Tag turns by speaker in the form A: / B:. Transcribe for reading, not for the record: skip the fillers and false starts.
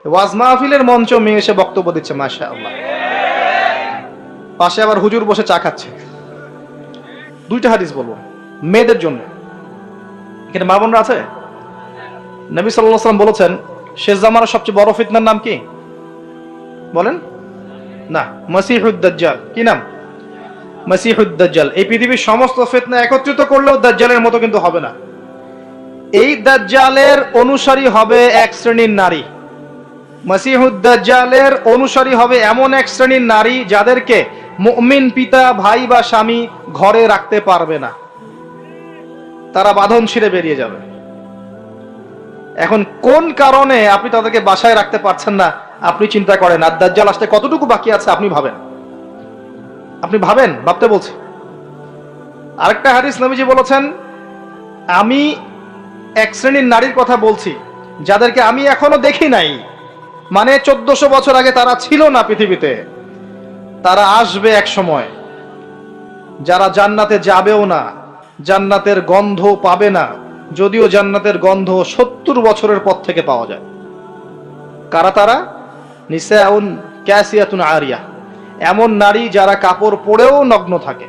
A: ওয়াজ মাহফিলের মঞ্চ মেয়ে এসে বক্তব্য দিচ্ছে, মাশাআল্লাহ, পাশে আবার হুজুর বসে চা খাচ্ছে। দুইটা হাদিস বলবো মেয়েদের জন্য। এখানে মা বোনরা আছে? নবী সাল্লাল্লাহু আলাইহি ওয়াসাল্লাম বলেছেন, শেষ জামানার সবচেয়ে বড় ফিতনার নাম কি বলেন? না, মাসিহুদ দাজ্জাল। কি নাম? মাসিহুদ দাজ্জাল। এই পৃথিবীর সমস্ত ফিতনা একত্রিত করলেও দাজ্জালের মতো কিন্তু হবে না। এই দাজ্জালের অনুসারী হবে এক শ্রেণীর নারী। মাসিহুদ দাজ্জালের অনুসারী হবে এমন এক শ্রেণীর নারী যাদেরকে মুমিন পিতা, ভাই বা স্বামী ঘরে রাখতে পারবে না, তারা বাঁধন ছিঁড়ে বেরিয়ে যাবে। এখন কোন কারণে আপনি তাদেরকে বাসায় রাখতে পারছেন না আপনি চিন্তা করেন, আর দাজ্জাল আসতে কতটুকু বাকি আছে আপনি ভাবেন। আপনি ভাবেন, ভাবতে বলছি। আরেকটা হাদিস নবীজি বলেছেন, আমি এক শ্রেণীর নারীর কথা বলছি যাদেরকে আমি এখনো দেখি নাই, মানে 1400 বছর আগে তারা ছিল না পৃথিবীতে, তারা আসবে এক সময়, যারা জান্নাতে যাবেও না, জান্নাতের গন্ধ পাবে না, যদিও জান্নাতের গন্ধ 70 বছরের পর থেকে পাওয়া যায়। কারা তারা? নিসাউন কাসিয়াতুন আরিয়া, এমন নারী যারা কাপড় পরেও নগ্ন থাকে।